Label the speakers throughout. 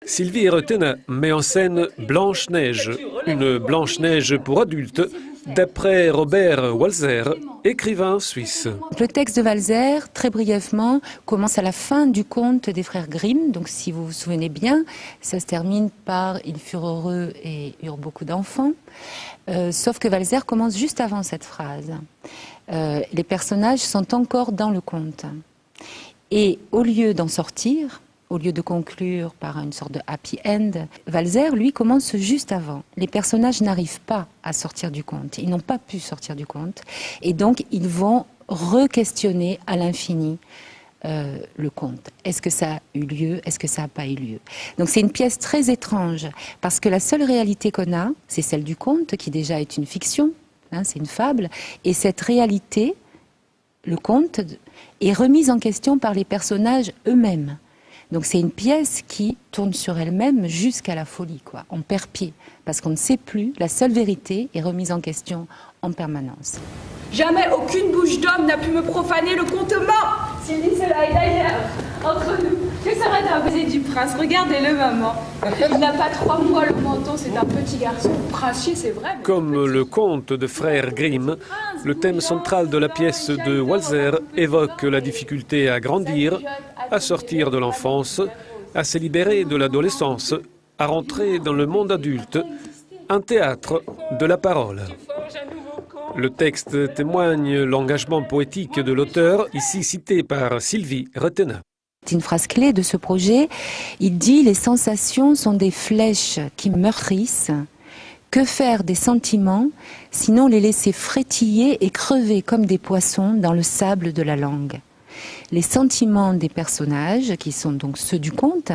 Speaker 1: Sylvie Retena met en scène Blanche-Neige, une Blanche-Neige pour adultes, d'après Robert Walser, écrivain suisse.
Speaker 2: Le texte de Walser, très brièvement, commence à la fin du conte des frères Grimm. Donc si vous vous souvenez bien, ça se termine par « Ils furent heureux et eurent beaucoup d'enfants ». Sauf que Walser commence juste avant cette phrase. Les personnages sont encore dans le conte. Et au lieu d'en sortir, au lieu de conclure par une sorte de happy end, Walser, lui, commence juste avant. Les personnages n'arrivent pas à sortir du conte. Ils n'ont pas pu sortir du conte. Et donc, ils vont re-questionner à l'infini le conte. Est-ce que ça a eu lieu? Est-ce que ça n'a pas eu lieu? Donc, c'est une pièce très étrange, parce que la seule réalité qu'on a, c'est celle du conte, qui déjà est une fiction, hein, c'est une fable. Et cette réalité, le conte, est remise en question par les personnages eux-mêmes. Donc c'est une pièce qui tourne sur elle-même jusqu'à la folie, quoi. On perd pied, parce qu'on ne sait plus, la seule vérité est remise en question en permanence.
Speaker 3: Jamais aucune bouche d'homme n'a pu me profaner le contentement. S'il dit cela est d'ailleurs entre nous. Que serait un baiser du prince? Regardez-le, maman. Il n'a pas 3 mois le menton, c'est un petit garçon. Princier, c'est vrai.
Speaker 1: Comme le conte de frères Grimm, le thème central de la pièce de Walser évoque la difficulté à grandir, à sortir de l'enfance, à se libérer de l'adolescence, à rentrer dans le monde adulte, un théâtre de la parole. Le texte témoigne l'engagement poétique de l'auteur, ici cité par Sylvie Retena.
Speaker 2: C'est une phrase clé de ce projet. Il dit « Les sensations sont des flèches qui meurtrissent. Que faire des sentiments, sinon les laisser frétiller et crever comme des poissons dans le sable de la langue ?» Les sentiments des personnages, qui sont donc ceux du conte,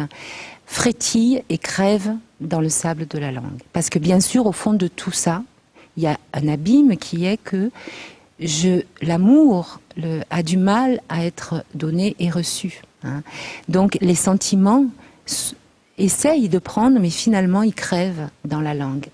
Speaker 2: frétillent et crèvent dans le sable de la langue. Parce que bien sûr, au fond de tout ça, il y a un abîme qui est que l'amour a du mal à être donné et reçu. Hein. Donc les sentiments essayent de prendre, mais finalement ils crèvent dans la langue.